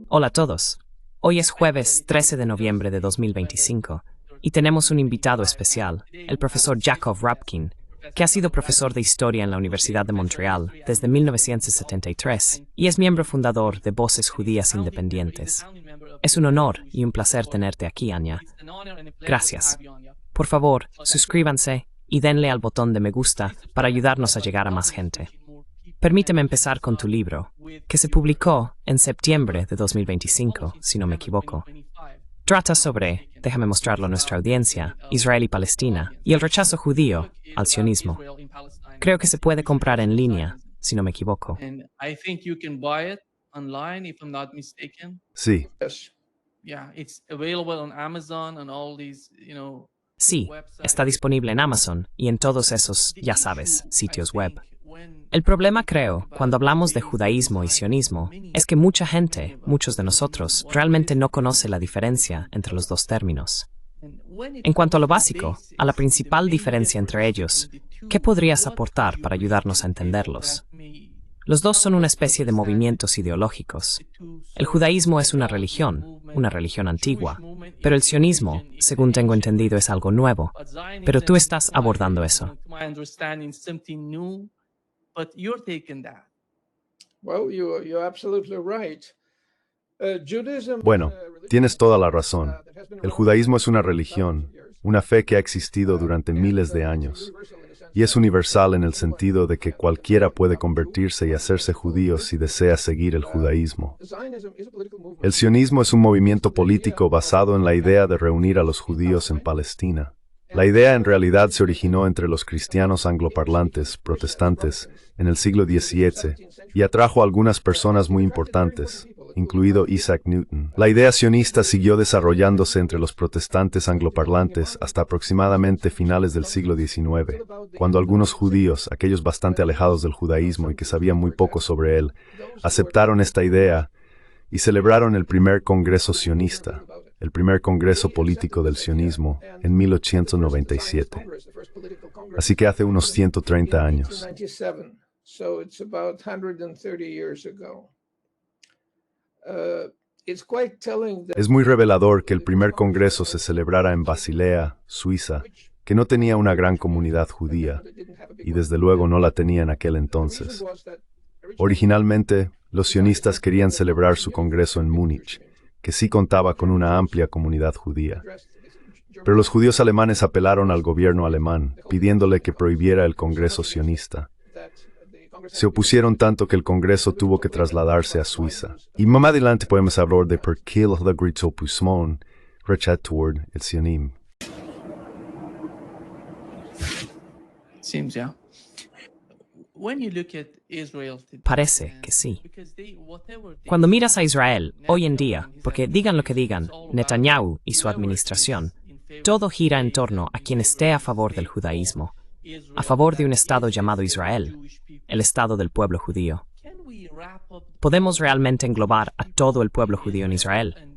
Hola a todos. Hoy es jueves 13 de noviembre de 2025 y tenemos un invitado especial, el profesor Jacob Rapkin, que ha sido profesor de historia en la Universidad de Montreal desde 1973 y es miembro fundador de Voces Judías Independientes. Es un honor y un placer tenerte aquí, Anya. Gracias. Por favor, suscríbanse y denle al botón de me gusta para ayudarnos a llegar a más gente. Permíteme empezar con tu libro, que se publicó en septiembre de 2025, si no me equivoco. Trata sobre, déjame mostrarlo a nuestra audiencia, Israel y Palestina, y el rechazo judío al sionismo. Creo que se puede comprar en línea, si no me equivoco. Sí, Sí, está disponible en Amazon y en todos esos, ya sabes, sitios web. El problema, creo, cuando hablamos de judaísmo y sionismo, es que mucha gente, muchos de nosotros, realmente no conoce la diferencia entre los dos términos. En cuanto a lo básico, a la principal diferencia entre ellos, ¿qué podrías aportar para ayudarnos a entenderlos? Los dos son una especie de movimientos ideológicos. El judaísmo es una religión antigua, pero el sionismo, según tengo entendido, es algo nuevo. Pero tú estás abordando eso. bueno, tienes toda la razón. El judaísmo es una religión, una fe que ha existido durante miles de años. Y es universal en el sentido de que cualquiera puede convertirse y hacerse judío si desea seguir el judaísmo. El sionismo es un movimiento político basado en la idea de reunir a los judíos en Palestina. La idea en realidad se originó entre los cristianos angloparlantes, protestantes, en el siglo XVII, y atrajo a algunas personas muy importantes, incluido Isaac Newton. La idea sionista siguió desarrollándose entre los protestantes angloparlantes hasta aproximadamente finales del siglo XIX, cuando algunos judíos, aquellos bastante alejados del judaísmo y que sabían muy poco sobre él, aceptaron esta idea y celebraron el primer congreso sionista, el primer congreso político del sionismo, en 1897. Así que hace unos 130 años. Es muy revelador que el primer congreso se celebrara en Basilea, Suiza, que no tenía una gran comunidad judía, y desde luego no la tenía en aquel entonces. Originalmente, los sionistas querían celebrar su congreso en Múnich, que sí contaba con una amplia comunidad judía. Pero los judíos alemanes apelaron al gobierno alemán, pidiéndole que prohibiera el congreso sionista. Se opusieron tanto que el congreso tuvo que trasladarse a Suiza. Y más adelante podemos hablar de por qué los gritos opusmon rechazar el sionismo. Parece que sí. Cuando miras a Israel, hoy en día, porque digan lo que digan, Netanyahu y su administración, todo gira en torno a quien esté a favor del judaísmo, a favor de un Estado llamado Israel, el Estado del pueblo judío. ¿Podemos realmente englobar a todo el pueblo judío en Israel?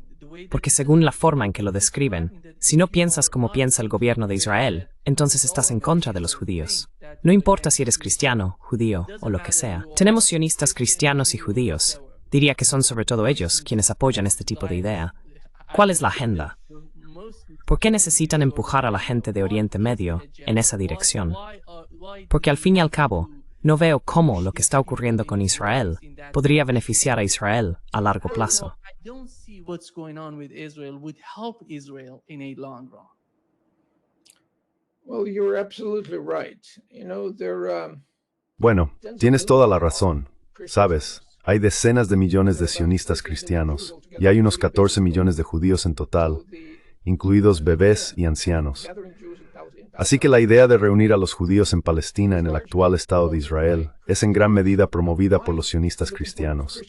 Porque según la forma en que lo describen, si no piensas como piensa el gobierno de Israel, entonces estás en contra de los judíos. No importa si eres cristiano, judío o lo que sea. Tenemos sionistas cristianos y judíos. Diría que son sobre todo ellos quienes apoyan este tipo de idea. ¿Cuál es la agenda? ¿Por qué necesitan empujar a la gente de Oriente Medio en esa dirección? Porque al fin y al cabo, no veo cómo lo que está ocurriendo con Israel podría beneficiar a Israel a largo plazo. Bueno, tienes toda la razón. Sabes, hay decenas de millones de sionistas cristianos y hay unos 14 millones de judíos en total, incluidos bebés y ancianos. Así que la idea de reunir a los judíos en Palestina en el actual Estado de Israel es en gran medida promovida por los sionistas cristianos.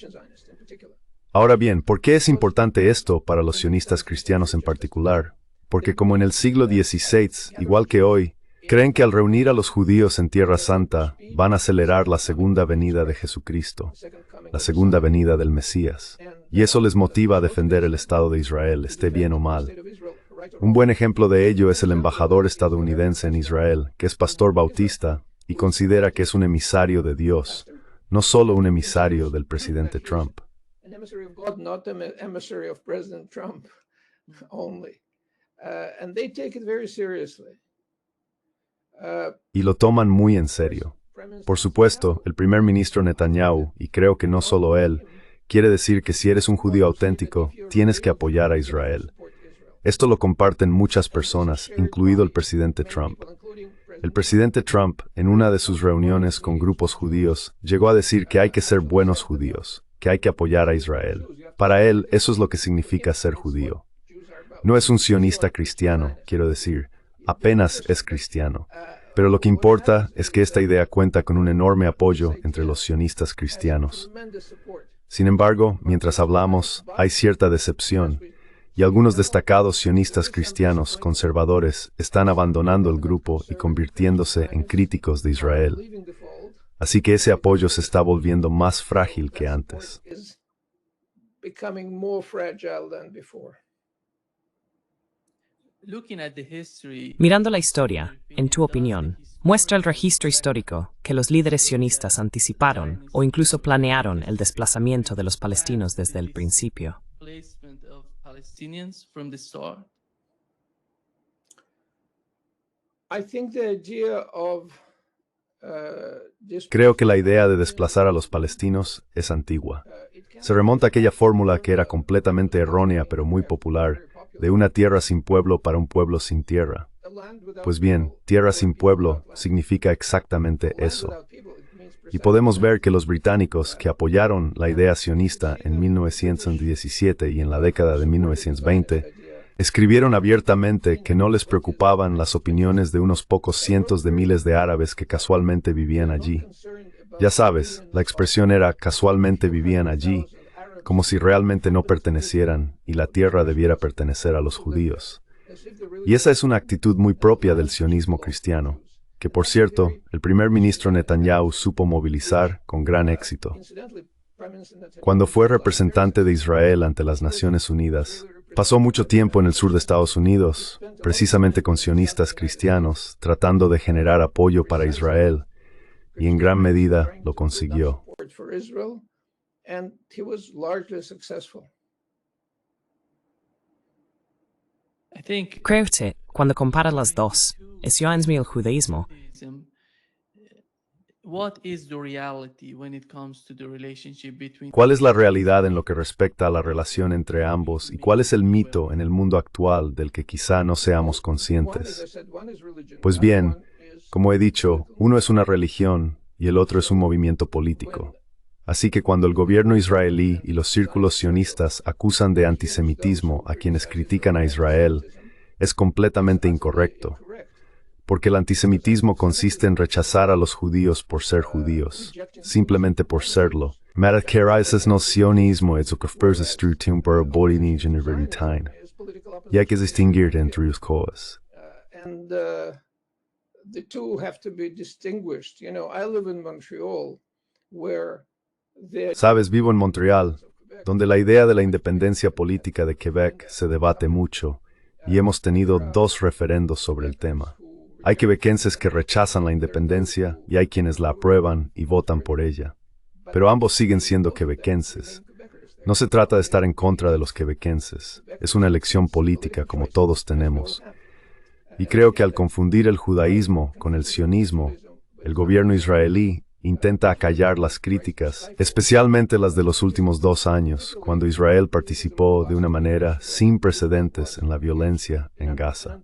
Ahora bien, ¿por qué es importante esto para los sionistas cristianos en particular? Porque como en el siglo XVI, igual que hoy, creen que al reunir a los judíos en Tierra Santa van a acelerar la segunda venida de Jesucristo, la segunda venida del Mesías. Y eso les motiva a defender el Estado de Israel, esté bien o mal. Un buen ejemplo de ello es el embajador estadounidense en Israel, que es pastor bautista y considera que es un emisario de Dios, no solo un emisario del presidente Trump. An emissary of God, not an emissary of President Trump only. And they take it very seriously. Y lo toman muy en serio. Por supuesto, el primer ministro Netanyahu, y creo que no solo él, quiere decir que si eres un judío auténtico, tienes que apoyar a Israel. Esto lo comparten muchas personas, incluido el presidente Trump. El presidente Trump, en una de sus reuniones con grupos judíos, llegó a decir que hay que ser buenos judíos, que hay que apoyar a Israel. Para él, eso es lo que significa ser judío. No es un sionista cristiano, quiero decir, apenas es cristiano. Pero lo que importa es que esta idea cuenta con un enorme apoyo entre los sionistas cristianos. Sin embargo, mientras hablamos, hay cierta decepción, y algunos destacados sionistas cristianos conservadores están abandonando el grupo y convirtiéndose en críticos de Israel. Así que ese apoyo se está volviendo más frágil que antes. Mirando la historia, en tu opinión, ¿muestra el registro histórico que los líderes sionistas anticiparon o incluso planearon el desplazamiento de los palestinos desde el principio? Creo que la idea de desplazar a los palestinos es antigua. Se remonta a aquella fórmula que era completamente errónea pero muy popular, de una tierra sin pueblo para un pueblo sin tierra. Pues bien, tierra sin pueblo significa exactamente eso. Y podemos ver que los británicos que apoyaron la idea sionista en 1917 y en la década de 1920, escribieron abiertamente que no les preocupaban las opiniones de unos pocos cientos de miles de árabes que casualmente vivían allí. Ya sabes, la expresión era casualmente vivían allí, como si realmente no pertenecieran y la tierra debiera pertenecer a los judíos. Y esa es una actitud muy propia del sionismo cristiano, que por cierto, el primer ministro Netanyahu supo movilizar con gran éxito. Cuando fue representante de Israel ante las Naciones Unidas, pasó mucho tiempo en el sur de Estados Unidos, precisamente con sionistas cristianos, tratando de generar apoyo para Israel, y en gran medida lo consiguió. And he was largely successful. Creo que, cuando comparas las dos, es el judaísmo. ¿Cuál es la realidad en lo que respecta a la relación entre ambos y cuál es el mito en el mundo actual del que quizá no seamos conscientes? Pues bien, como he dicho, uno es una religión y el otro es un movimiento político. Así que cuando el gobierno israelí y los círculos sionistas acusan de antisemitismo a quienes critican a Israel, es completamente incorrecto, porque el antisemitismo consiste en rechazar a los judíos por ser judíos, simplemente por serlo. Y hay que distinguir entre las cosas. The two have to be distinguished. You know, I live in Montreal, where Sabes, vivo en Montreal, donde la idea de la independencia política de Quebec se debate mucho, y hemos tenido 2 referendos sobre el tema. Hay quebequenses que rechazan la independencia y hay quienes la aprueban y votan por ella. Pero ambos siguen siendo quebequenses. No se trata de estar en contra de los quebequenses. Es una elección política como todos tenemos. Y creo que al confundir el judaísmo con el sionismo, el gobierno israelí intenta acallar las críticas, especialmente las de los últimos 2 años, cuando Israel participó de una manera sin precedentes en la violencia en Gaza.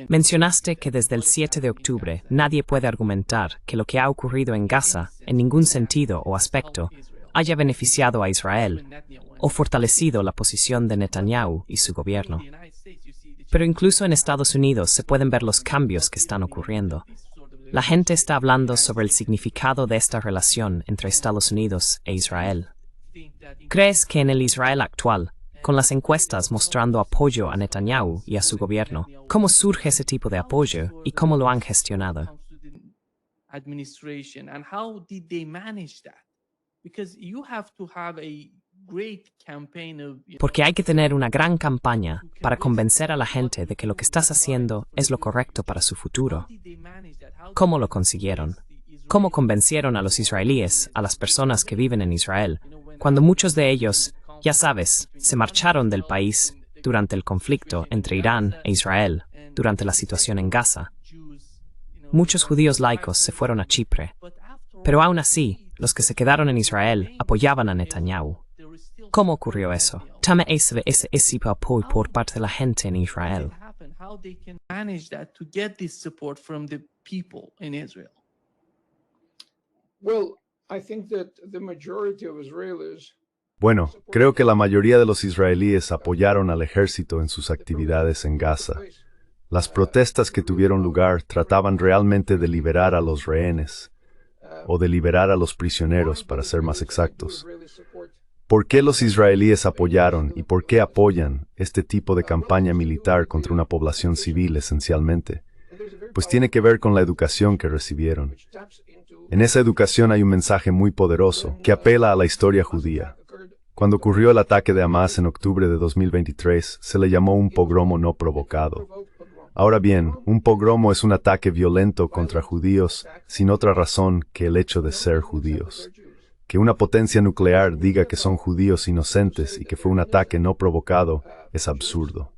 Mencionaste que desde el 7 de octubre nadie puede argumentar que lo que ha ocurrido en Gaza, en ningún sentido o aspecto, haya beneficiado a Israel o fortalecido la posición de Netanyahu y su gobierno. Pero incluso en Estados Unidos se pueden ver los cambios que están ocurriendo. La gente está hablando sobre el significado de esta relación entre Estados Unidos e Israel. ¿Crees que en el Israel actual, con las encuestas mostrando apoyo a Netanyahu y a su gobierno, cómo surge ese tipo de apoyo y cómo lo han gestionado? Porque hay que tener una gran campaña para convencer a la gente de que lo que estás haciendo es lo correcto para su futuro. ¿Cómo lo consiguieron? ¿Cómo convencieron a los israelíes, a las personas que viven en Israel, cuando muchos de ellos, ya sabes, se marcharon del país durante el conflicto entre Irán e Israel, durante la situación en Gaza? Muchos judíos laicos se fueron a Chipre, pero aún así, los que se quedaron en Israel apoyaban a Netanyahu. ¿Cómo ocurrió eso? Tame ese apoyo por parte de la gente en Israel. Bueno, creo que la mayoría de los israelíes apoyaron al ejército en sus actividades en Gaza. Las protestas que tuvieron lugar trataban realmente de liberar a los rehenes, o de liberar a los prisioneros, para ser más exactos. ¿Por qué los israelíes apoyaron y por qué apoyan este tipo de campaña militar contra una población civil esencialmente? Pues tiene que ver con la educación que recibieron. En esa educación hay un mensaje muy poderoso que apela a la historia judía. Cuando ocurrió el ataque de Hamas en octubre de 2023, se le llamó un pogromo no provocado. Ahora bien, un pogromo es un ataque violento contra judíos sin otra razón que el hecho de ser judíos. Que una potencia nuclear diga que son judíos inocentes y que fue un ataque no provocado es absurdo.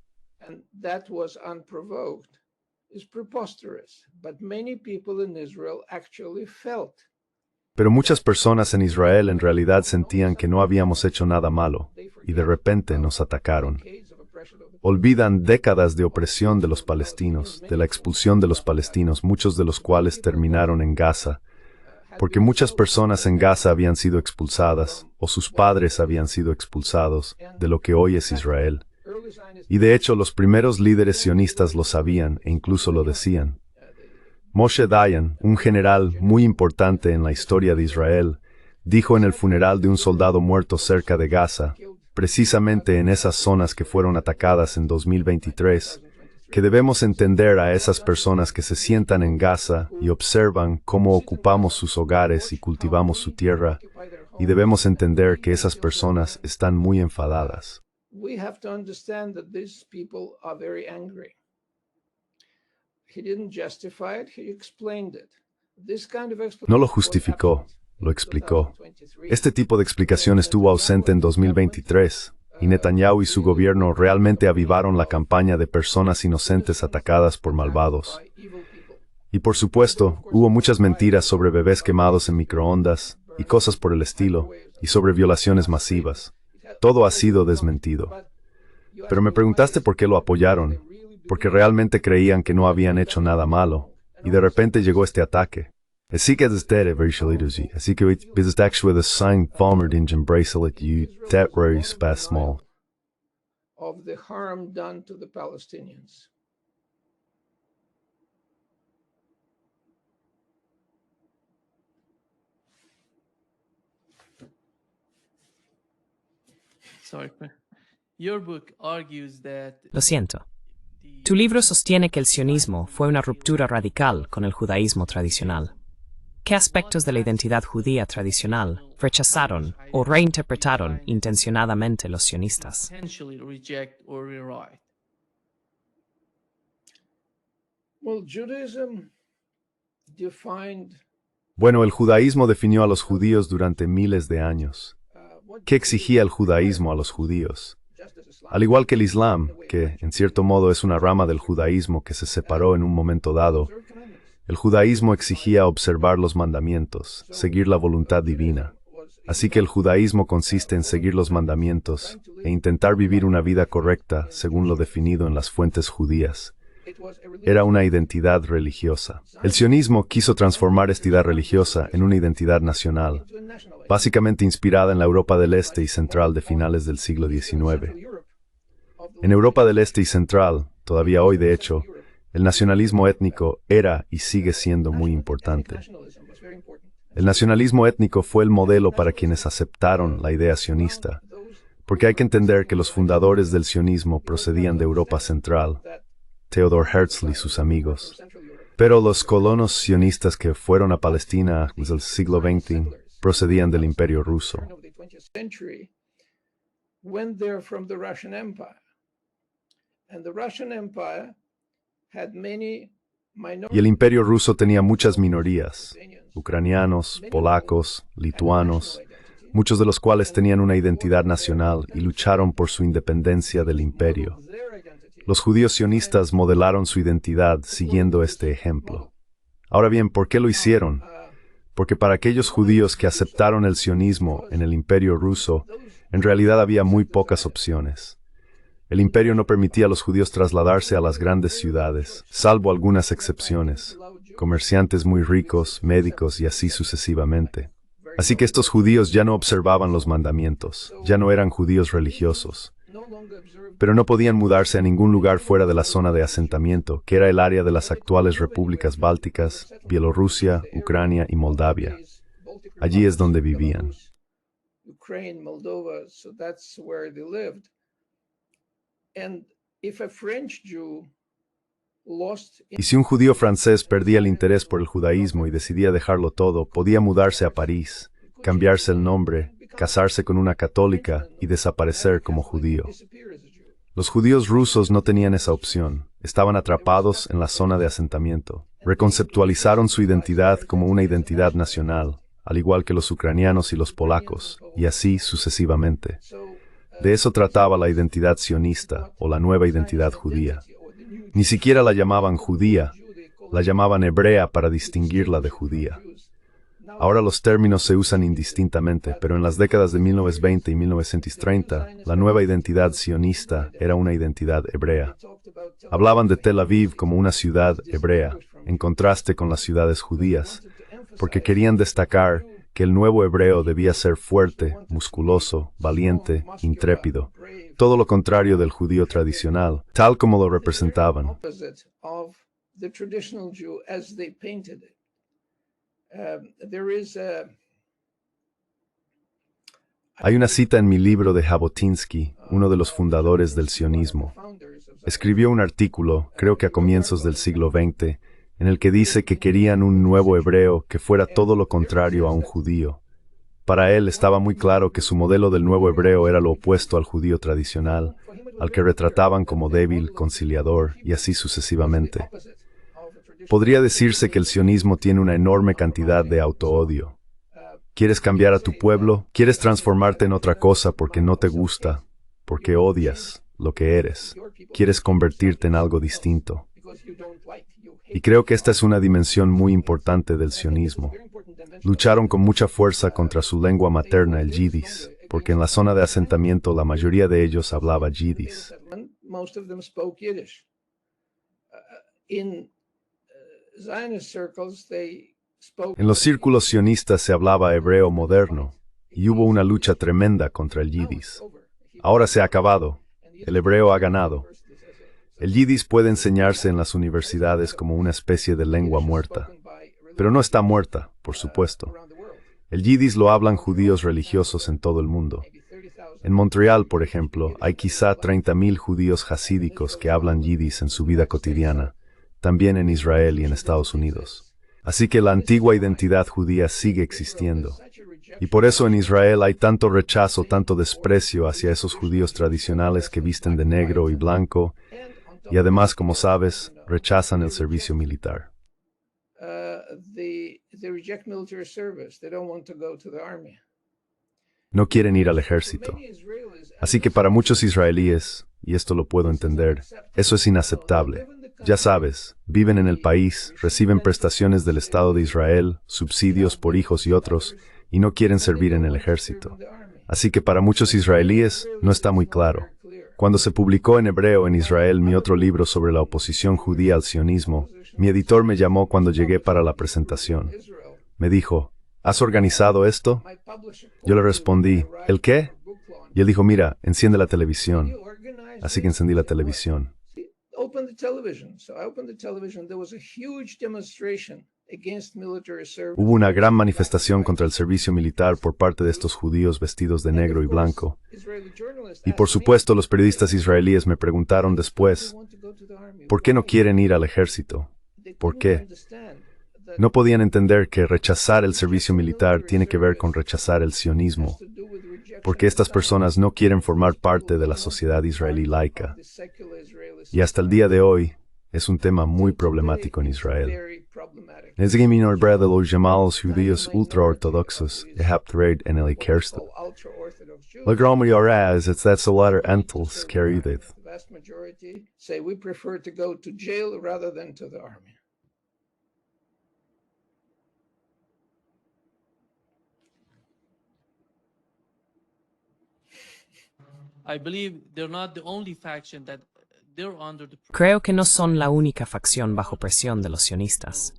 Pero muchas personas en Israel en realidad sentían que no habíamos hecho nada malo, y de repente nos atacaron. Olvidan décadas de opresión de los palestinos, de la expulsión de los palestinos, muchos de los cuales terminaron en Gaza, porque muchas personas en Gaza habían sido expulsadas, o sus padres habían sido expulsados, de lo que hoy es Israel. Y de hecho los primeros líderes sionistas lo sabían e incluso lo decían. Moshe Dayan, un general muy importante en la historia de Israel, dijo en el funeral de un soldado muerto cerca de Gaza, precisamente en esas zonas que fueron atacadas en 2023, que debemos entender a esas personas que se sientan en Gaza y observan cómo ocupamos sus hogares y cultivamos su tierra, y debemos entender que esas personas están muy enfadadas. No lo justificó, lo explicó. Este tipo de explicación estuvo ausente en 2023, y Netanyahu y su gobierno realmente avivaron la campaña de personas inocentes atacadas por malvados. Y por supuesto, hubo muchas mentiras sobre bebés quemados en microondas, y cosas por el estilo, y sobre violaciones masivas. Todo ha sido desmentido. Pero me preguntaste por qué lo apoyaron. Porque realmente creían que no habían hecho nada malo, y de repente llegó este ataque. Así que desde virtually así que biz actually the sign former in bracelet you that very small Of the harm done to the Palestinians. Sorry. Your book argues that Lo siento. Tu libro sostiene que el sionismo fue una ruptura radical con el judaísmo tradicional. ¿Qué aspectos de la identidad judía tradicional rechazaron o reinterpretaron intencionadamente los sionistas? Bueno, el judaísmo definió a los judíos durante miles de años. ¿Qué exigía el judaísmo a los judíos? Al igual que el Islam, que en cierto modo es una rama del judaísmo que se separó en un momento dado, el judaísmo exigía observar los mandamientos, seguir la voluntad divina. Así que el judaísmo consiste en seguir los mandamientos e intentar vivir una vida correcta según lo definido en las fuentes judías. Era una identidad religiosa. El sionismo quiso transformar esta identidad religiosa en una identidad nacional, básicamente inspirada en la Europa del Este y Central de finales del siglo XIX. En Europa del Este y Central, todavía hoy de hecho, el nacionalismo étnico era y sigue siendo muy importante. El nacionalismo étnico fue el modelo para quienes aceptaron la idea sionista, porque hay que entender que los fundadores del sionismo procedían de Europa Central, Theodor Herzl y sus amigos. Pero los colonos sionistas que fueron a Palestina desde el siglo XX procedían del Imperio Ruso. of the 20th century went there from the Russian Empire. And the Russian Empire had many Y el Imperio Ruso tenía muchas minorías, ucranianos, polacos, lituanos, muchos de los cuales tenían una identidad nacional y lucharon por su independencia del imperio. Los judíos sionistas modelaron su identidad siguiendo este ejemplo. Ahora bien, ¿por qué lo hicieron? Porque para aquellos judíos que aceptaron el sionismo en el Imperio Ruso, en realidad había muy pocas opciones. El imperio no permitía a los judíos trasladarse a las grandes ciudades, salvo algunas excepciones, comerciantes muy ricos, médicos y así sucesivamente. Así que estos judíos ya no observaban los mandamientos, ya no eran judíos religiosos, pero no podían mudarse a ningún lugar fuera de la zona de asentamiento, que era el área de las actuales repúblicas bálticas, Bielorrusia, Ucrania y Moldavia. Allí es donde vivían. Ukraine, Moldova, so that's where they lived. And if a French Jew lost Y si un judío francés perdía el interés por el judaísmo y decidía dejarlo todo, podía mudarse a París, cambiarse el nombre, casarse con una católica y desaparecer como judío. Los judíos rusos no tenían esa opción, estaban atrapados en la zona de asentamiento. Reconceptualizaron su identidad como una identidad nacional, al igual que los ucranianos y los polacos, y así sucesivamente. De eso trataba la identidad sionista o la nueva identidad judía. Ni siquiera la llamaban judía, la llamaban hebrea para distinguirla de judía. Ahora los términos se usan indistintamente, pero en las décadas de 1920 y 1930, la nueva identidad sionista era una identidad hebrea. Hablaban de Tel Aviv como una ciudad hebrea, en contraste con las ciudades judías, porque querían destacar que el nuevo hebreo debía ser fuerte, musculoso, valiente, intrépido, todo lo contrario del judío tradicional, tal como lo representaban. opposite of the traditional Jew as they painted it. There is a Hay una cita en mi libro de Jabotinsky, uno de los fundadores del sionismo. Escribió un artículo, creo que a comienzos del siglo XX, en el que dice que querían un nuevo hebreo que fuera todo lo contrario a un judío. Para él estaba muy claro que su modelo del nuevo hebreo era lo opuesto al judío tradicional, al que retrataban como débil, conciliador y así sucesivamente. Podría decirse que el sionismo tiene una enorme cantidad de autoodio. ¿Quieres cambiar a tu pueblo? ¿Quieres transformarte en otra cosa porque no te gusta? Porque odias lo que eres. ¿Quieres convertirte en algo distinto? Y creo que esta es una dimensión muy importante del sionismo. Lucharon con mucha fuerza contra su lengua materna, el yiddish, porque en la zona de asentamiento la mayoría de ellos hablaba yiddish. most of them spoke Yiddish. In Zionist circles, they spoke. En los círculos sionistas se hablaba hebreo moderno, y hubo una lucha tremenda contra el yiddish. Ahora se ha acabado. El hebreo ha ganado. El yiddish puede enseñarse en las universidades como una especie de lengua muerta, pero no está muerta, por supuesto. El yiddish lo hablan judíos religiosos en todo el mundo. En Montreal, por ejemplo, hay quizá 30,000 judíos hasídicos que hablan yiddish en su vida cotidiana, también en Israel y en Estados Unidos. Así que la antigua identidad judía sigue existiendo. Y por eso en Israel hay tanto rechazo, tanto desprecio hacia esos judíos tradicionales que visten de negro y blanco, y además, como sabes, rechazan el servicio militar. They reject military service. They don't want to go to the army. No quieren ir al ejército. Así que para muchos israelíes, y esto lo puedo entender, eso es inaceptable. Ya sabes, viven en el país, reciben prestaciones del Estado de Israel, subsidios por hijos y otros, y no quieren servir en el ejército. Así que para muchos israelíes no está muy claro. Cuando se publicó en hebreo en Israel mi otro libro sobre la oposición judía al sionismo, mi editor me llamó cuando llegué para la presentación. Me dijo, ¿has organizado esto? Yo le respondí, ¿el qué? Y él dijo, mira, enciende la televisión. Así que encendí la televisión. Open the television. So I opened the television. There was a huge demonstration against military service. Hubo una gran manifestación contra el servicio militar por parte de estos judíos vestidos de negro y blanco. Y por supuesto los periodistas israelíes me preguntaron después, ¿por qué no quieren ir al ejército? ¿Por qué? No podían entender que rechazar el servicio militar tiene que ver con rechazar el sionismo, porque estas personas no quieren formar parte de la sociedad israelí laica. Y hasta el día de hoy es un tema muy problemático en Israel. Es que minor de los llamados judíos ultraortodoxos en el ejército. La gran mayoría es latter entels querido. Vast majority say we prefer to go to jail rather than to the army. I believe they're not the only faction that they're under the Creo que no son la única facción bajo presión de los sionistas.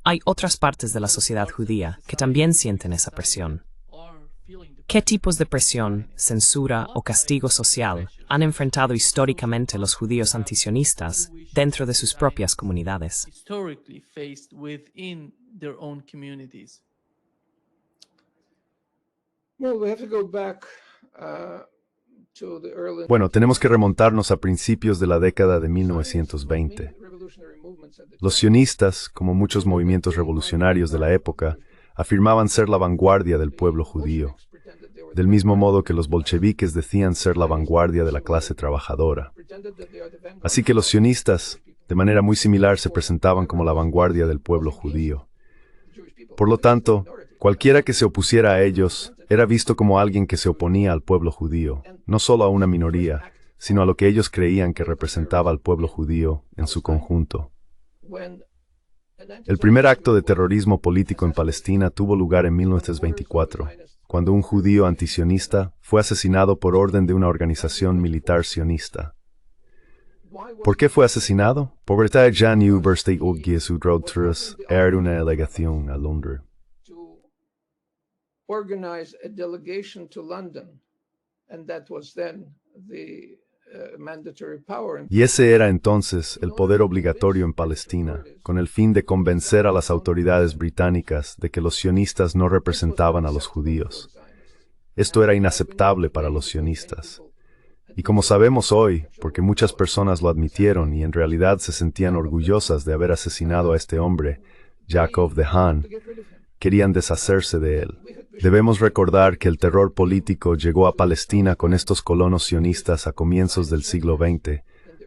Hay otras partes de la sociedad judía que también sienten esa presión. ¿Qué tipos de presión, censura o castigo social han enfrentado históricamente los judíos antisionistas dentro de sus propias comunidades? historically faced within their own communities? Well, we have to go back to the early Bueno, tenemos que remontarnos a principios de la década de 1920. revolutionary movements at the Los sionistas, como muchos movimientos revolucionarios de la época, afirmaban ser la vanguardia del pueblo judío, pretended they were del mismo modo que los bolcheviques decían ser la vanguardia de la clase trabajadora. pretended that they are the vanguard. Así que los sionistas, de manera muy similar, se presentaban como la vanguardia del pueblo judío. Por lo tanto, cualquiera que se opusiera a ellos era visto como alguien que se oponía al pueblo judío, no solo a una minoría, sino a lo que ellos creían que representaba al pueblo judío en su conjunto. When El primer acto de terrorismo político en Palestina tuvo lugar en 1924, cuando un judío antisionista fue asesinado por orden de una organización militar sionista. ¿Por qué fue asesinado? Porque Jan University era una delegación a Londres. to organize a delegation to London, and that was then the mandatory power. Y ese era entonces el poder obligatorio en Palestina, con el fin de convencer a las autoridades británicas de que los sionistas no representaban a los judíos. Esto era inaceptable para los sionistas. Y como sabemos hoy, porque muchas personas lo admitieron y en realidad se sentían orgullosas de haber asesinado a este hombre, Yaakov de Han, querían deshacerse de él. Debemos recordar que el terror político llegó a Palestina con estos colonos sionistas a comienzos del siglo XX,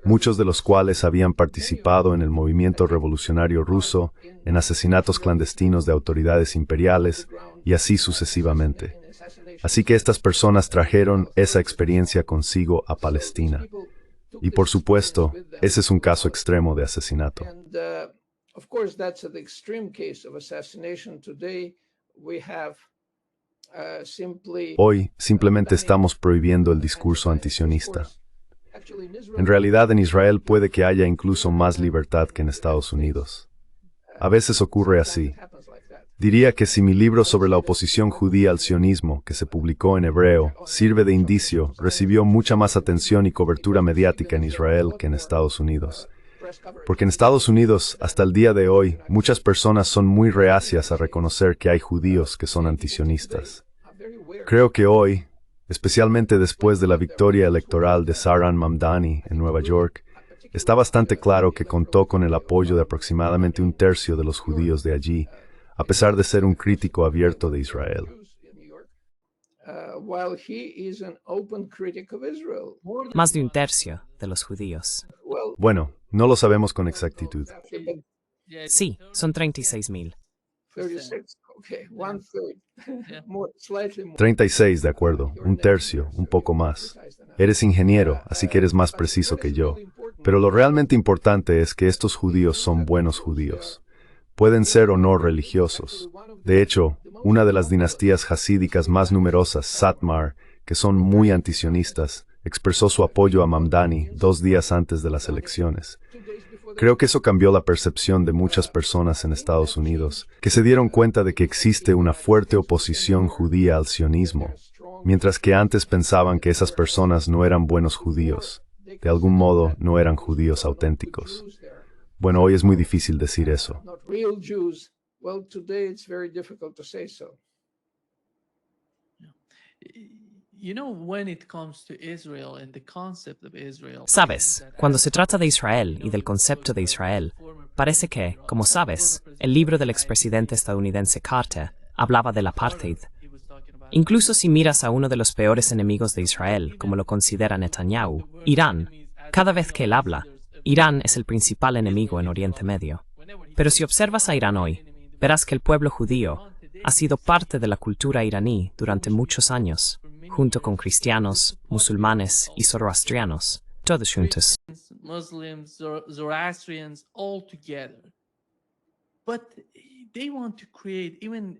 muchos de los cuales habían participado en el movimiento revolucionario ruso, en asesinatos clandestinos de autoridades imperiales y así sucesivamente. Así que estas personas trajeron esa experiencia consigo a Palestina. Y por supuesto, ese es un caso extremo de asesinato. And of course, that's the extreme case of assassination. Today, we have simply. Hoy simplemente estamos prohibiendo el discurso antisionista. En realidad, en Israel puede que haya incluso más libertad que en Estados Unidos. A veces ocurre así. Diría que si mi libro sobre la oposición judía al sionismo, que se publicó en hebreo, sirve de indicio, recibió mucha más atención y cobertura mediática en Israel que en Estados Unidos. Porque en Estados Unidos, hasta el día de hoy, muchas personas son muy reacias a reconocer que hay judíos que son antisionistas. Creo que hoy, especialmente después de la victoria electoral de Saran Mamdani en Nueva York, está bastante claro que contó con el apoyo de aproximadamente un tercio de los judíos de allí, a pesar de ser un crítico abierto de Israel. While he is an open critic of Israel. Más de un tercio de los judíos. Well, Bueno, no lo sabemos con exactitud. but Sí, son 36,000. 36. Okay, one third, Yeah. more, slightly more. 36, de acuerdo, un tercio, un poco más. Eres ingeniero, así que eres más preciso que yo. Pero lo realmente importante es que estos judíos son buenos judíos. Pueden ser o no religiosos. De hecho, una de las dinastías hasídicas más numerosas, Satmar, que son muy antisionistas, expresó su apoyo a Mamdani 2 días antes de las elecciones. Creo que eso cambió la percepción de muchas personas en Estados Unidos, que se dieron cuenta de que existe una fuerte oposición judía al sionismo, mientras que antes pensaban que esas personas no eran buenos judíos. De algún modo, no eran judíos auténticos. Bueno, hoy es muy difícil decir eso. Not real Jews. Well, today it's very difficult to say so. Sabes, cuando se trata de Israel y del concepto de Israel, parece que, como sabes, el libro del expresidente estadounidense Carter hablaba del apartheid. Incluso si miras a uno de los peores enemigos de Israel, como lo considera Netanyahu, Irán, cada vez que él habla, Irán es el principal enemigo en Oriente Medio. Pero si observas a Irán hoy, verás que el pueblo judío ha sido parte de la cultura iraní durante muchos años, junto con cristianos, musulmanes y zoroastrianos, todos juntos. Muslims, Zoroastrians, all together. But they want to create, even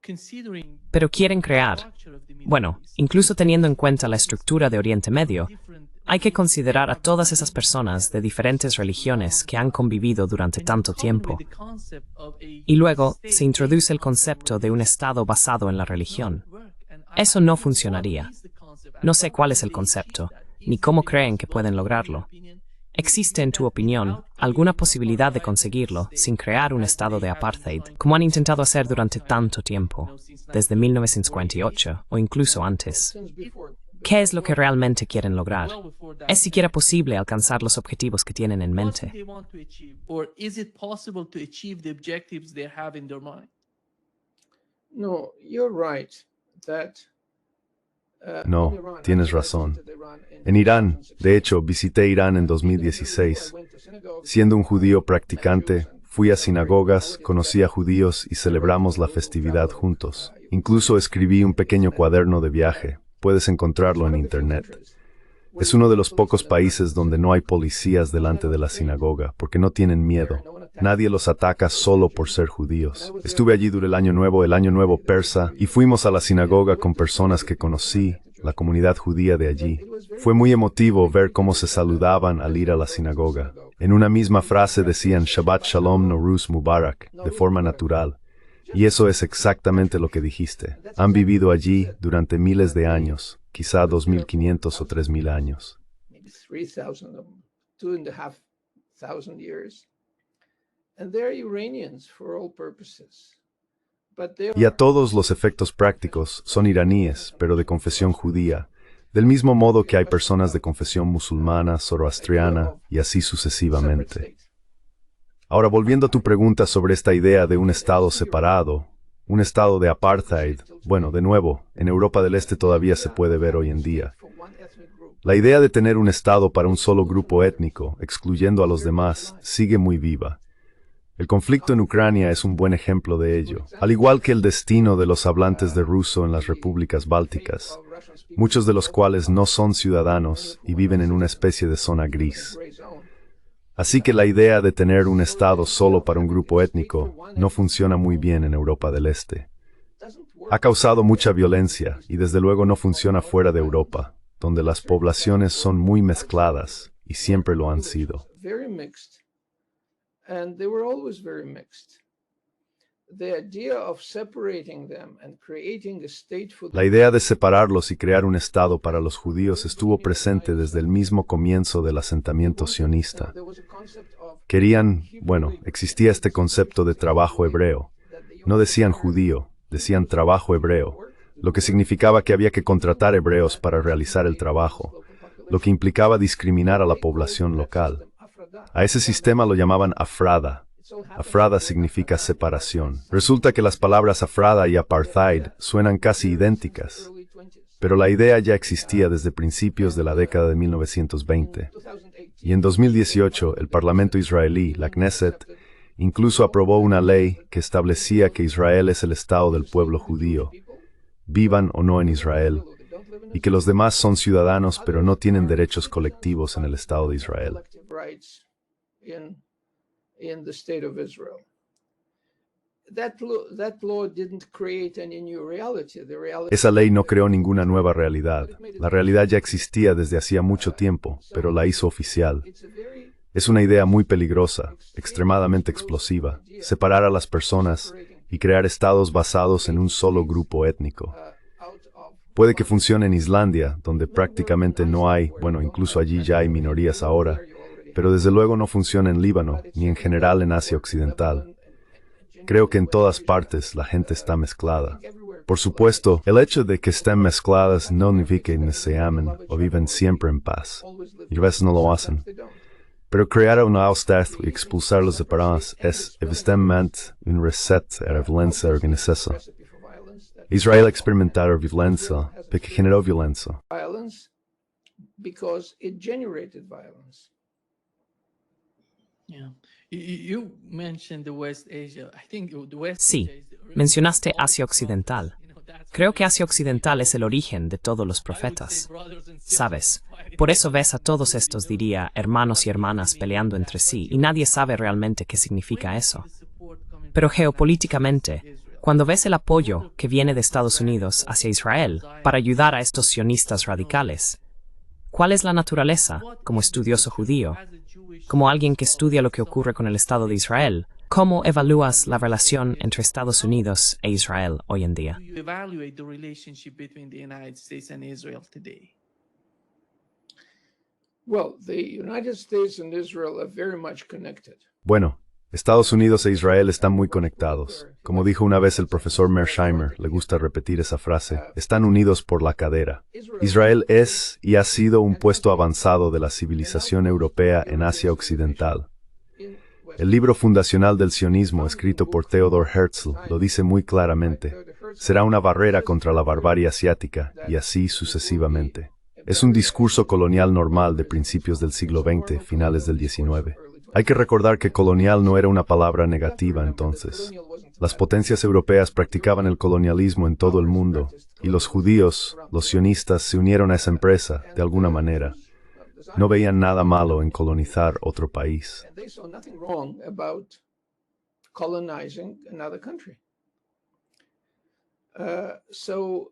considering Pero quieren crear, bueno, incluso teniendo en cuenta la estructura de Oriente Medio, hay que considerar a todas esas personas de diferentes religiones que han convivido durante tanto tiempo. Y luego se introduce el concepto de un Estado basado en la religión. Eso no funcionaría. No sé cuál es el concepto, ni cómo creen que pueden lograrlo. ¿Existe, en tu opinión, alguna posibilidad de conseguirlo sin crear un estado de apartheid, como han intentado hacer durante tanto tiempo, desde 1948 o incluso antes? ¿Qué es lo que realmente quieren lograr? ¿Es siquiera posible alcanzar los objetivos que tienen en mente? No, you're right that No, tienes razón. En Irán, de hecho, visité Irán en 2016. Siendo un judío practicante, fui a sinagogas, conocí a judíos y celebramos la festividad juntos. Incluso escribí un pequeño cuaderno de viaje. Puedes encontrarlo en internet. Es uno de los pocos países donde no hay policías delante de la sinagoga, porque no tienen miedo. Nadie los ataca solo por ser judíos. Estuve allí durante el año nuevo persa, y fuimos a la sinagoga con personas que conocí, la comunidad judía de allí. Fue muy emotivo ver cómo se saludaban al ir a la sinagoga. En una misma frase decían Shabbat Shalom Noruz Mubarak, de forma natural. Y eso es exactamente lo que dijiste. Han vivido allí durante miles de años, quizá 2.500 o 3.000 años. maybe 3,000 of them, 2,500 years. And they're Iranians for all purposes. But they Y a todos los efectos prácticos son iraníes, pero de confesión judía, del mismo modo que hay personas de confesión musulmana, zoroastriana y así sucesivamente. Ahora, volviendo a tu pregunta sobre esta idea de un estado separado, un estado de apartheid, bueno, de nuevo, en Europa del Este todavía se puede ver hoy en día. La idea de tener un estado para un solo grupo étnico, excluyendo a los demás, sigue muy viva. El conflicto en Ucrania es un buen ejemplo de ello, al igual que el destino de los hablantes de ruso en las repúblicas bálticas, muchos de los cuales no son ciudadanos y viven en una especie de zona gris. Así que la idea de tener un estado solo para un grupo étnico no funciona muy bien en Europa del Este. Ha causado mucha violencia y desde luego no funciona fuera de Europa, donde las poblaciones son muy mezcladas y siempre lo han sido. very mixed, and they were always very mixed. The idea of separating them and creating a state for La idea de separarlos y crear un estado para los judíos estuvo presente desde el mismo comienzo del asentamiento sionista. there was a concept of Querían, bueno, existía este concepto de trabajo hebreo. No decían judío, decían trabajo hebreo, lo que significaba que había que contratar hebreos para realizar el trabajo, lo que implicaba discriminar a la población local. A ese sistema lo llamaban afrada. Afrada significa separación. Resulta que las palabras afrada y apartheid suenan casi idénticas, pero la idea ya existía desde principios de la década de 1920. Y en 2018, el Parlamento israelí, la Knesset, incluso aprobó una ley que establecía que Israel es el Estado del pueblo judío, vivan o no en Israel, y que los demás son ciudadanos pero no tienen derechos colectivos en el Estado de Israel. collective rights in the state of Israel. That law didn't create any new reality. The reality Esa ley no creó ninguna nueva realidad. La realidad ya existía desde hacía mucho tiempo, pero la hizo oficial. it's a very Es una idea muy peligrosa, extremadamente explosiva, separar a las personas y crear estados basados en un solo grupo étnico. out of Puede que funcione en Islandia, donde prácticamente no hay, bueno, incluso allí ya hay minorías ahora, pero desde luego no funciona en Líbano, ni en general en Asia Occidental. Creo que en todas partes la gente está mezclada. everywhere Por supuesto, el hecho de que estén mezcladas no significa que se amen o viven siempre en paz. Y a veces no lo hacen. Pero crear una austeridad y expulsarlos separados es evidentemente un reset a la violencia organizada. Israel experimentaron violencia porque generó violencia. Because it generated violence. Yeah. You mentioned the West Asia. I think the West Sí, Asia is the original mencionaste of all Asia the Occidental. prophets. You know, that's Creo why que Asia Occidental es el origen de todos los I would say profetas. brothers and sisters Sabes, fighting por eso over ves a todos estos, diría, hermanos y hermanas peleando entre sí, y nadie sabe realmente qué significa eso. the support coming Pero from the United geopolíticamente, States and Israel. cuando ves el apoyo que viene de Estados Unidos hacia Israel para ayudar a estos sionistas radicales, ¿cuál es la naturaleza, como estudioso judío, As a Jewish como alguien que estudia lo que ocurre con el Estado de Israel? ¿Cómo evalúas la relación entre Estados Unidos e Israel hoy en día? do you evaluate the relationship between the United States and Israel today? Well, the United States and Israel are very much connected. Bueno, Estados Unidos e Israel están muy conectados. Como dijo una vez el profesor Mearsheimer, le gusta repetir esa frase, están unidos por la cadera. Israel es y ha sido un puesto avanzado de la civilización europea en Asia Occidental. El libro fundacional del sionismo, escrito por Theodor Herzl, lo dice muy claramente. Será una barrera contra la barbarie asiática, y así sucesivamente. Es un discurso colonial normal de principios del siglo XX, finales del XIX. Hay que recordar que colonial no era una palabra negativa entonces. Las potencias europeas practicaban el colonialismo en todo el mundo, y los judíos, los sionistas, se unieron a esa empresa, de alguna manera. No veían nada malo en colonizar otro país. And they saw nothing wrong about colonizing another country. So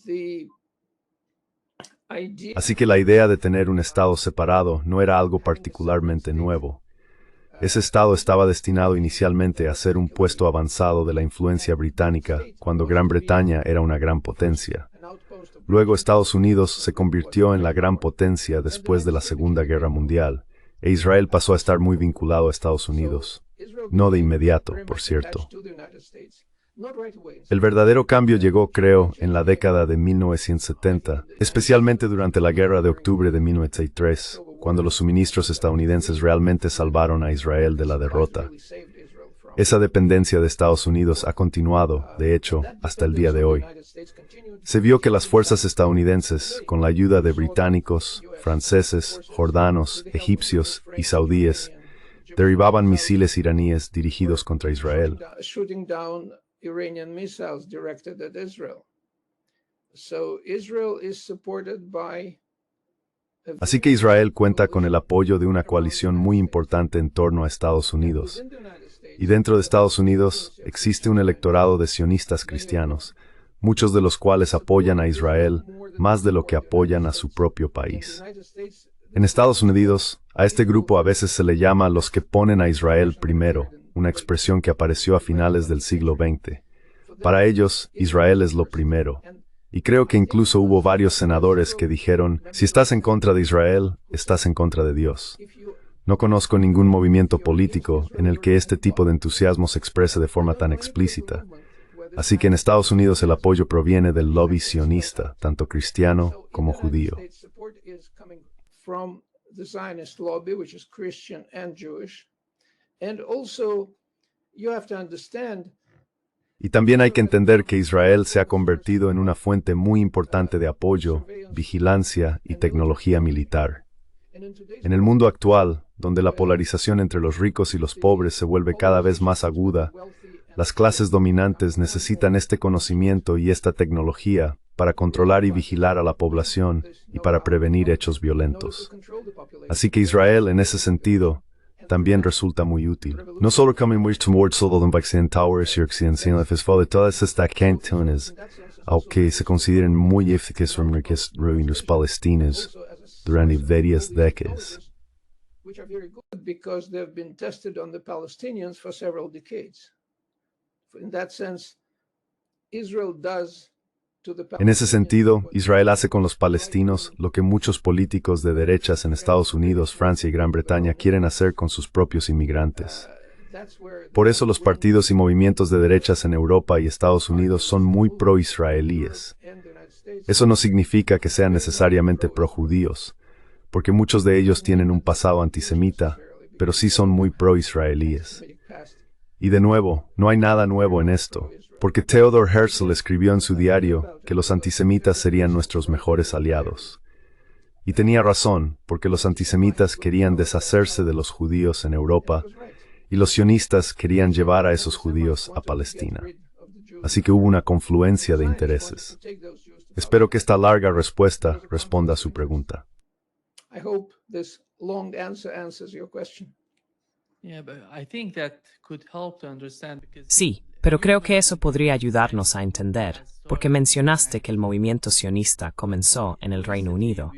the idea Así que la idea de tener un Estado separado no era algo particularmente nuevo. Ese Estado estaba destinado inicialmente a ser un puesto avanzado de la influencia británica cuando Gran Bretaña era una gran potencia. an outpost of Luego Estados Unidos se convirtió en la gran potencia después de la Segunda Guerra Mundial, e Israel pasó a estar muy vinculado a Estados Unidos. Israel No de inmediato, very por much cierto. attached to the United States. Not right away. El verdadero cambio llegó, creo, en la década de 1970, especialmente durante la Guerra de Octubre de 1963, cuando los suministros estadounidenses realmente salvaron a Israel de la derrota. Really saved Israel from Esa dependencia de Estados Unidos ha continuado, de hecho, hasta el día de hoy. United States continued Se vio que las fuerzas estadounidenses, con la ayuda de británicos, franceses, jordanos, egipcios y saudíes, derribaban misiles iraníes dirigidos contra Israel. shooting down Iranian missiles directed at Israel. So Israel is supported by Así que Israel cuenta con el apoyo de una coalición muy importante en torno a Estados Unidos. within the United States. Y dentro de Estados Unidos existe un electorado de sionistas cristianos, muchos de los cuales apoyan a Israel más de lo que apoyan a su propio país. United States En Estados Unidos, a este grupo a veces se le llama los que ponen a Israel primero, una expresión que apareció a finales del siglo XX. Para ellos, Israel es lo primero. Y creo que incluso hubo varios senadores que dijeron, si estás en contra de Israel, estás en contra de Dios. No conozco ningún movimiento político en el que este tipo de entusiasmo se exprese de forma tan explícita. Así que en Estados Unidos el apoyo proviene del lobby sionista, tanto cristiano como judío. States support is coming from the Zionist lobby, which is Christian and Jewish. And also, you have to understand Y también hay que entender que Israel se ha convertido en una fuente muy importante de apoyo, vigilancia y tecnología militar. and in today's En el mundo actual, donde la polarización entre los ricos y los pobres se vuelve cada vez más aguda, las clases dominantes necesitan este conocimiento y esta tecnología para controlar y vigilar a la población y para prevenir hechos violentos. control the population. Así que Israel, en ese sentido, también resulta muy útil. No solo como towards todo el occidentales y occidentales, de todas estas cantones, aunque se consideren muy eficaces en los palestinos durante varias décadas. Which are very good because they've been tested on the Palestinians for several decades. In that sense, Israel does to the En ese Palestinians sentido, what Israel hace con los palestinos lo que muchos políticos de derechas en Estados Unidos, Francia y Gran Bretaña quieren hacer con sus propios inmigrantes. Por eso los partidos y movimientos de derechas en Europa y Estados Unidos son muy pro-israelíes. Eso no significa que sean necesariamente pro-judíos, porque muchos de ellos tienen un pasado antisemita, pero sí son muy pro-israelíes. Y de nuevo, no hay nada nuevo en esto, porque Theodor Herzl escribió en su diario que los antisemitas serían nuestros mejores aliados. Y tenía razón, porque los antisemitas querían deshacerse de los judíos en Europa, y los sionistas querían llevar a esos judíos a Palestina. Así que hubo una confluencia de intereses. Espero que esta larga respuesta responda a su pregunta. I hope this long answer answers your question. Yeah, but I think that could help to understand because Sí, pero creo que eso podría ayudarnos a entender, porque mencionaste que el movimiento sionista comenzó en el Reino Unido.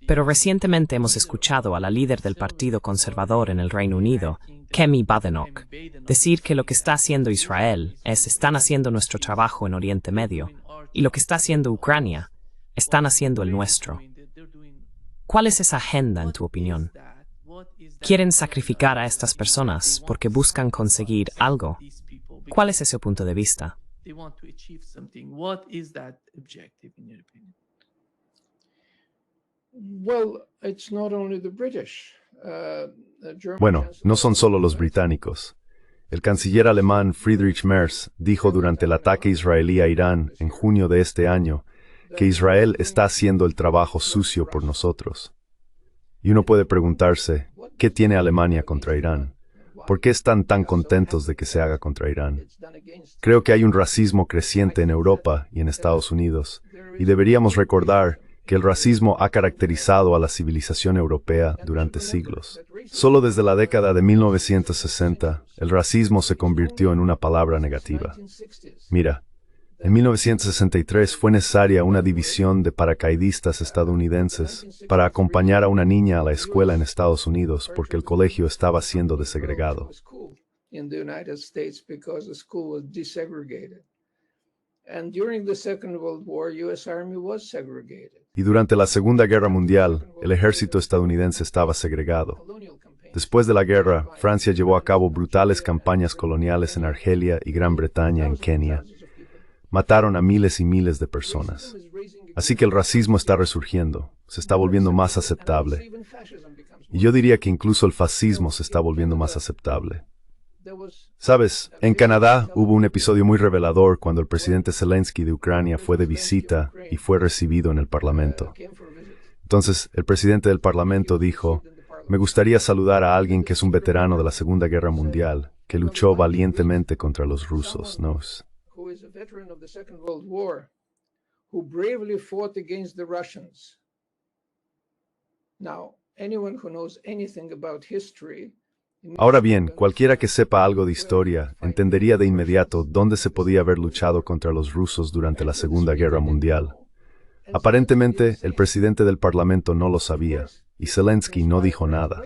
Pero recientemente hemos escuchado a la líder del Partido Conservador en el Reino Unido, Kemi Badenoch, decir que lo que está haciendo Israel están haciendo nuestro trabajo en Oriente Medio, y lo que está haciendo Ucrania, están haciendo el nuestro. ¿Cuál es esa agenda en tu opinión? ¿Quieren sacrificar a estas personas porque buscan conseguir algo? ¿Cuál es ese punto de vista? Well, it's not only the British. Bueno, no son solo los británicos. El canciller alemán Friedrich Merz dijo durante el ataque israelí a Irán en junio de este año que Israel está haciendo el trabajo sucio por nosotros. Y uno puede preguntarse, ¿qué tiene Alemania contra Irán? ¿Por qué están tan contentos de que se haga contra Irán? Creo que hay un racismo creciente en Europa y en Estados Unidos, y deberíamos recordar que el racismo ha caracterizado a la civilización europea durante siglos. Solo desde la década de 1960, el racismo se convirtió en una palabra negativa. Mira, en 1963 fue necesaria una división de paracaidistas estadounidenses para acompañar a una niña a la escuela en Estados Unidos porque el colegio estaba siendo desegregado. Y durante la Segunda Guerra Mundial, el ejército estadounidense estaba segregado. Después de la guerra, Francia llevó a cabo brutales campañas coloniales en Argelia y Gran Bretaña en Kenia. Mataron a miles y miles de personas. Así que el racismo está resurgiendo, se está volviendo más aceptable. Y yo diría que incluso el fascismo se está volviendo más aceptable. Sabes, en Canadá hubo un episodio muy revelador cuando el presidente Zelensky de Ucrania fue de visita y fue recibido en el Parlamento. Entonces, el presidente del Parlamento dijo, me gustaría saludar a alguien que es un veterano de la Segunda Guerra Mundial, que luchó valientemente contra los rusos, ¿no? Ahora bien, cualquiera que sepa algo de historia entendería de inmediato dónde se podía haber luchado contra los rusos durante la Segunda Guerra Mundial. Aparentemente, el presidente del Parlamento no lo sabía, y Zelensky no dijo nada.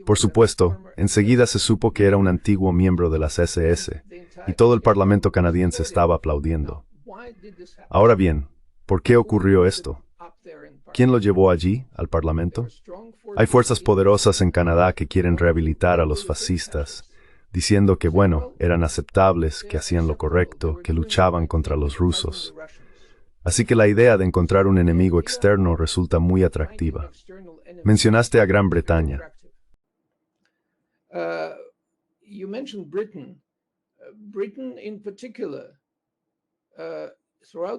Por supuesto, enseguida se supo que era un antiguo miembro de las SS, y todo el Parlamento canadiense estaba aplaudiendo. Ahora bien, ¿por qué ocurrió esto? ¿Quién lo llevó allí, al Parlamento? Hay fuerzas poderosas en Canadá que quieren rehabilitar a los fascistas, diciendo que, bueno, eran aceptables, que hacían lo correcto, que luchaban contra los rusos. Así que la idea de encontrar un enemigo externo resulta muy atractiva. Mencionaste a Gran Bretaña.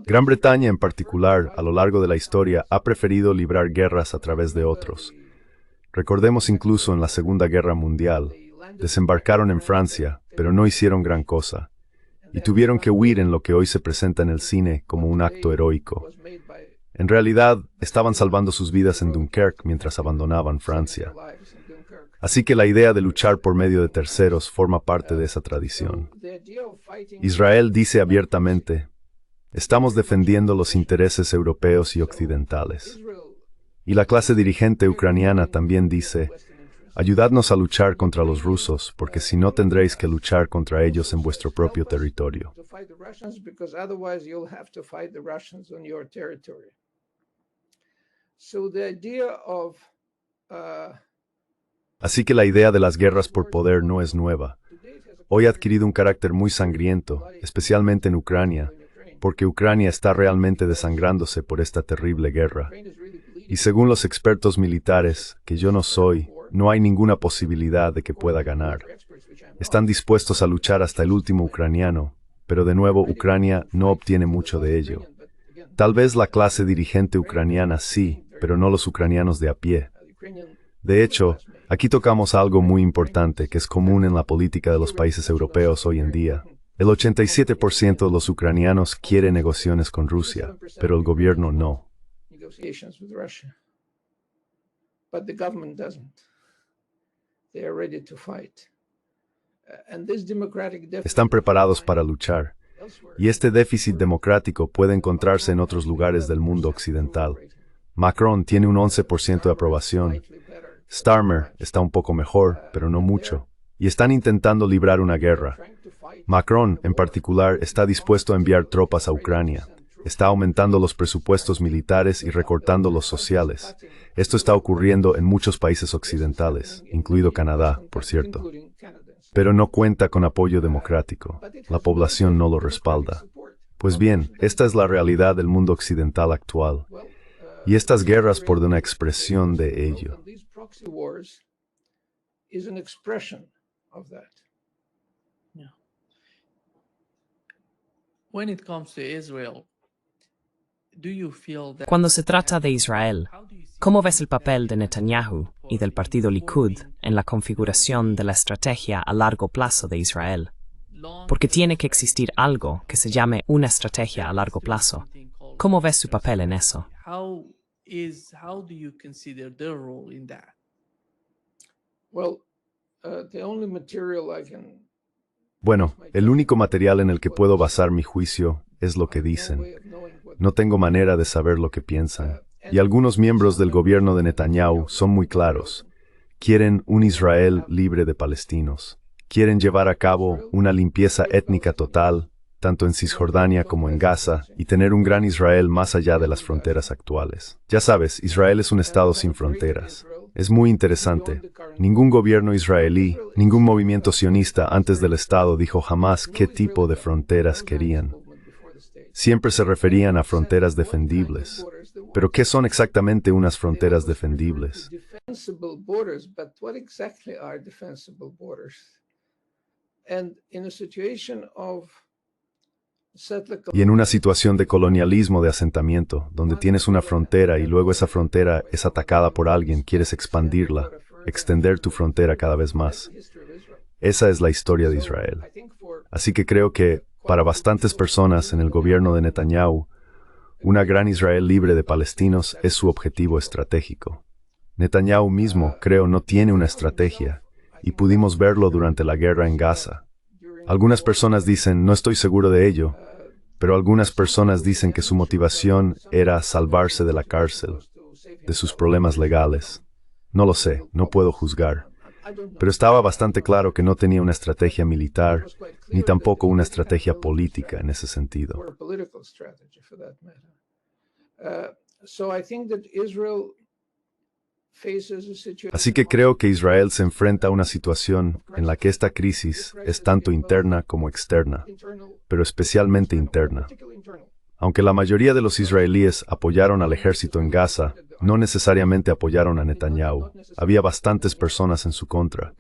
Gran Bretaña en particular, a lo largo de la historia, ha preferido librar guerras a través de otros. Recordemos incluso en la Segunda Guerra Mundial, desembarcaron en Francia, pero no hicieron gran cosa, y tuvieron que huir en lo que hoy se presenta en el cine como un acto heroico. En realidad, estaban salvando sus vidas en Dunkerque mientras abandonaban Francia. Así que la idea de luchar por medio de terceros forma parte de esa tradición. Israel dice abiertamente, estamos defendiendo los intereses europeos y occidentales. Y la clase dirigente ucraniana también dice, ayudadnos a luchar contra los rusos, porque si no tendréis que luchar contra ellos en vuestro propio territorio. Así que la idea de las guerras por poder no es nueva. hoy ha adquirido un carácter muy sangriento, especialmente en Ucrania, porque Ucrania está realmente desangrándose por esta terrible guerra. Y según los expertos militares, que yo no soy, no hay ninguna posibilidad de que pueda ganar. Están dispuestos a luchar hasta el último ucraniano, pero de nuevo Ucrania no obtiene mucho de ello. Tal vez la clase dirigente ucraniana sí, pero no los ucranianos de a pie. De hecho, aquí tocamos algo muy importante que es común en la política de los países europeos hoy en día. El 87% de los ucranianos quiere negociaciones con Rusia, pero el gobierno no. Están preparados para luchar, y este déficit democrático puede encontrarse en otros lugares del mundo occidental. Macron tiene un 11% de aprobación. Starmer está un poco mejor, pero no mucho, y están intentando librar una guerra. Macron, en particular, está dispuesto a enviar tropas a Ucrania. Está aumentando los presupuestos militares y recortando los sociales. Esto está ocurriendo en muchos países occidentales, incluido Canadá, por cierto. Pero no cuenta con apoyo democrático. La población no lo respalda. Pues bien, esta es la realidad del mundo occidental actual. Y estas guerras por una expresión de ello. Cuando se trata de Israel, ¿cómo ves el papel de Netanyahu y del partido Likud en la configuración de la estrategia a largo plazo de Israel? Porque tiene que existir algo que se llame una estrategia a largo plazo. ¿Cómo ves su papel en eso? How do you consider their role in that? Bueno, el único material en el que puedo basar mi juicio es lo que dicen. No tengo manera de saber lo que piensan. Y algunos miembros del gobierno de Netanyahu son muy claros. Quieren un Israel libre de palestinos. Quieren llevar a cabo una limpieza étnica total, tanto en Cisjordania como en Gaza, y tener un gran Israel más allá de las fronteras actuales. Ya sabes, Israel es un estado sin fronteras. Es muy interesante. Ningún gobierno israelí, ningún movimiento sionista antes del Estado dijo jamás qué tipo de fronteras querían. Siempre se referían a fronteras defendibles. Pero ¿qué son exactamente unas fronteras defendibles? Y en una situación de colonialismo de asentamiento, donde tienes una frontera y luego esa frontera es atacada por alguien, quieres expandirla, extender tu frontera cada vez más. Esa es la historia de Israel. Así que creo que, para bastantes personas en el gobierno de Netanyahu, una gran Israel libre de palestinos es su objetivo estratégico. Netanyahu mismo, creo, no tiene una estrategia, y pudimos verlo durante la guerra en Gaza. Algunas personas dicen, no estoy seguro de ello, pero algunas personas dicen que su motivación era salvarse de la cárcel, de sus problemas legales. No lo sé, no puedo juzgar. Pero estaba bastante claro que no tenía una estrategia militar, ni tampoco una estrategia política en ese sentido. Así que creo que Israel se enfrenta a una situación en la que esta crisis es tanto interna como externa, pero especialmente interna. Aunque la mayoría de los israelíes apoyaron al ejército en Gaza, no necesariamente apoyaron a Netanyahu. Había bastantes personas en su contra.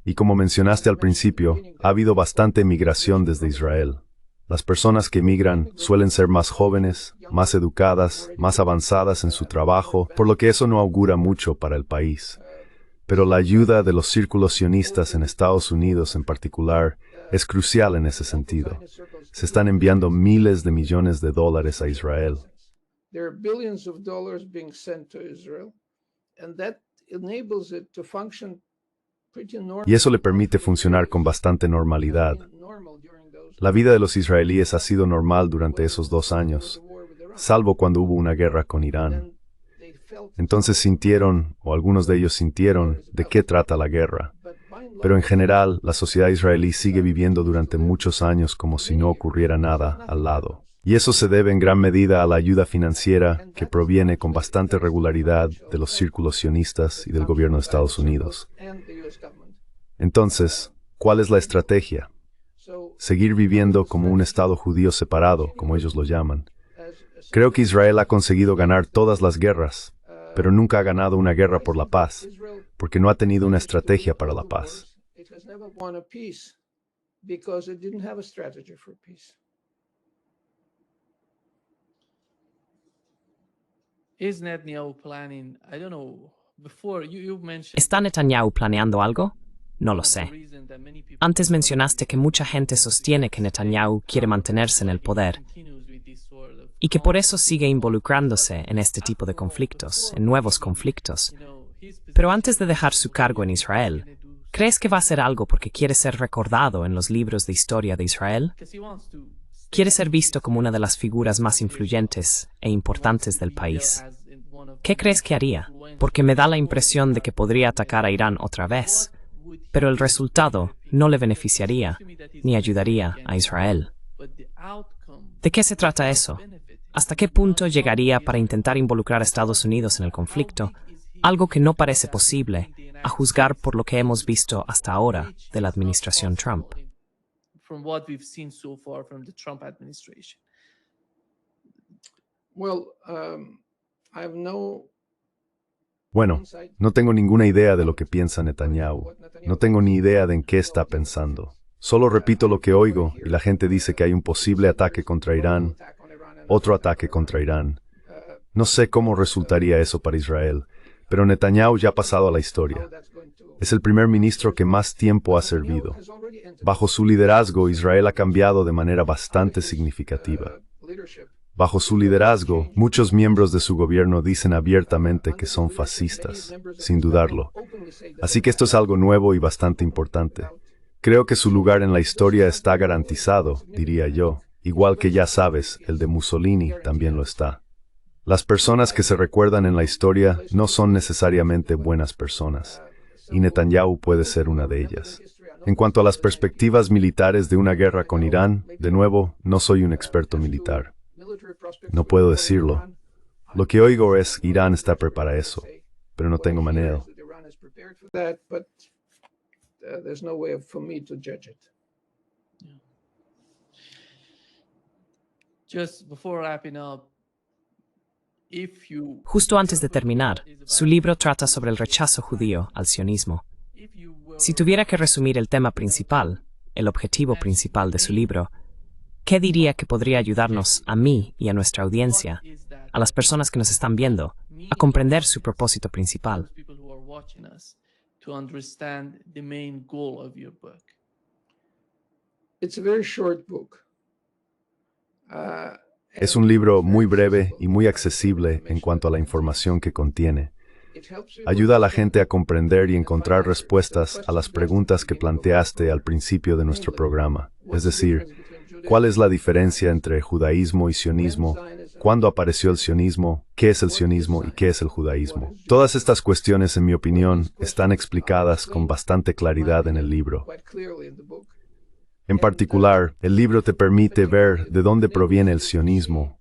Y como mencionaste al principio, ha habido bastante emigración desde Israel. Las personas que emigran suelen ser más jóvenes, más educadas, más avanzadas en su trabajo, por lo que eso no augura mucho para el país. Pero la ayuda de los círculos sionistas en Estados Unidos en particular es crucial en ese sentido. Se están enviando miles de millones de dólares a Israel. Y eso le permite funcionar con bastante normalidad. La vida de los israelíes ha sido normal durante esos 2 años, salvo cuando hubo una guerra con Irán. Entonces sintieron, o algunos de ellos sintieron, de qué trata la guerra. Pero en general, la sociedad israelí sigue viviendo durante muchos años como si no ocurriera nada al lado. Y eso se debe en gran medida a la ayuda financiera que proviene con bastante regularidad de los círculos sionistas y del gobierno de Estados Unidos. Entonces, ¿cuál es la estrategia? Seguir viviendo como un Estado judío separado, como ellos lo llaman. Creo que Israel ha conseguido ganar todas las guerras, pero nunca ha ganado una guerra por la paz, porque no ha tenido una estrategia para la paz. Is Netanyahu planning, I don't know, before you mentioned ¿Está Netanyahu planeando algo? No lo the sé. reason that many people Antes mencionaste que mucha gente sostiene que Netanyahu quiere mantenerse en el poder continues with this sort of y que por eso sigue involucrándose en este tipo de conflictos, en nuevos conflictos. Pero antes de dejar su cargo en Israel, ¿crees que va a hacer algo porque quiere ser recordado en los libros de historia de Israel? because he wants to Quiere ser visto como una de las figuras más influyentes e importantes del país. ¿Qué crees que haría? Porque me da la impresión de que podría atacar a Irán otra vez, pero el resultado no le beneficiaría ni ayudaría a Israel. ¿De qué se trata eso? ¿Hasta qué punto llegaría para intentar involucrar a Estados Unidos en el conflicto? Algo que no parece posible, a juzgar por lo que hemos visto hasta ahora de la administración Trump. from what we've seen so far from the Trump administration. Well, I have no Bueno, no tengo ninguna idea de lo que piensa Netanyahu. No tengo ni idea de en qué está pensando. Solo repito lo que oigo y la gente dice que hay un posible ataque contra Irán, otro ataque contra Irán. No sé cómo resultaría eso para Israel, pero Netanyahu ya ha pasado a la historia. Es el primer ministro que más tiempo ha servido. Bajo su liderazgo, Israel ha cambiado de manera bastante significativa. Bajo su liderazgo, muchos miembros de su gobierno dicen abiertamente que son fascistas, sin dudarlo. Así que esto es algo nuevo y bastante importante. Creo que su lugar en la historia está garantizado, diría yo. Igual que ya sabes, el de Mussolini también lo está. Las personas que se recuerdan en la historia no son necesariamente buenas personas, y Netanyahu puede ser una de ellas. En cuanto a las perspectivas militares de una guerra con Irán, de nuevo, no soy un experto militar. No puedo decirlo. Lo que oigo es que Irán está preparado para eso, pero no tengo manera. There's no way for me to judge it. Just before wrapping up, if you Justo antes de terminar, su libro trata sobre el rechazo judío al sionismo. Si tuviera que resumir el tema principal, el objetivo principal de su libro, ¿qué diría que podría ayudarnos a mí y a nuestra audiencia, a las personas que nos están viendo, a comprender su propósito principal? people who are watching us to understand the main goal of your book? It's a very short book. Es un libro muy breve y muy accesible en cuanto a la información que contiene. Ayuda a la gente a comprender y encontrar respuestas a las preguntas que planteaste al principio de nuestro programa. Es decir, ¿cuál es la diferencia entre judaísmo y sionismo? ¿Cuándo apareció el sionismo? ¿Qué es el sionismo y qué es el judaísmo? Todas estas cuestiones, en mi opinión, están explicadas con bastante claridad en el libro. En particular, el libro te permite ver de dónde proviene el sionismo,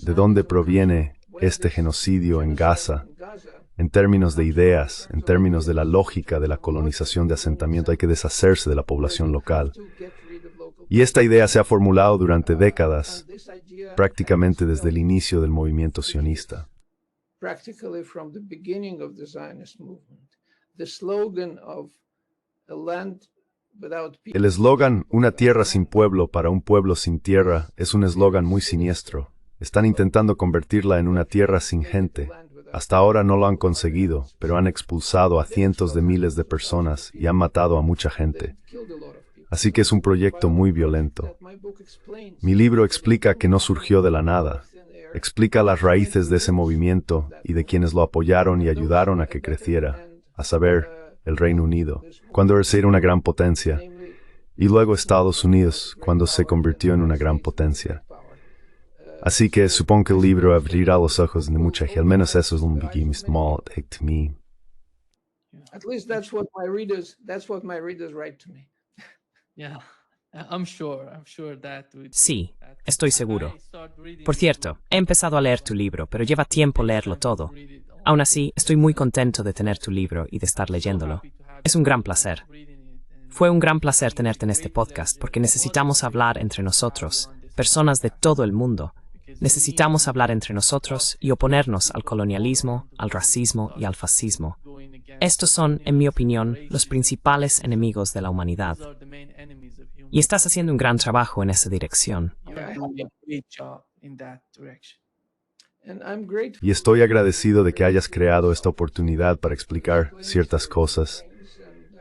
de dónde proviene este genocidio en Gaza, en términos de ideas, en términos de la lógica de la colonización de asentamiento. Hay que deshacerse de la población local. Y esta idea se ha formulado durante décadas, prácticamente desde el inicio del movimiento sionista. Practically from the beginning of the Zionist movement. The slogan of a land without people. El eslogan "Una tierra sin pueblo para un pueblo sin tierra" es un eslogan muy siniestro. Están intentando convertirla en una tierra sin gente. Hasta ahora no lo han conseguido, pero han expulsado a cientos de miles de personas y han matado a mucha gente. Así que es un proyecto muy violento. Mi libro explica que no surgió de la nada. Explica las raíces de ese movimiento y de quienes lo apoyaron y ayudaron a que creciera, a saber, el Reino Unido, cuando era una gran potencia, y luego Estados Unidos, cuando se convirtió en una gran potencia. Así que supongo que el libro abrirá los ojos de mucha gente, al menos eso es un beginning small to me. At least that's what my readers write to me. Yeah, I'm sure that would. Sí, estoy seguro. Por cierto, he empezado a leer tu libro, pero lleva tiempo leerlo todo. Aún así, estoy muy contento de tener tu libro y de estar leyéndolo. Es un gran placer. Fue un gran placer tenerte en este podcast porque necesitamos hablar entre nosotros, personas de todo el mundo. Necesitamos hablar entre nosotros y oponernos al colonialismo, al racismo y al fascismo. Estos son, en mi opinión, los principales enemigos de la humanidad. Y estás haciendo un gran trabajo en esa dirección. Y estoy agradecido de que hayas creado esta oportunidad para explicar ciertas cosas.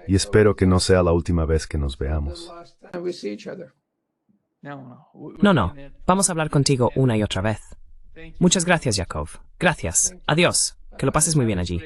Y espero que no sea la última vez que nos veamos. No, vamos a hablar contigo una y otra vez. Muchas gracias, Yakov. Gracias. Adiós. Que lo pases muy bien allí.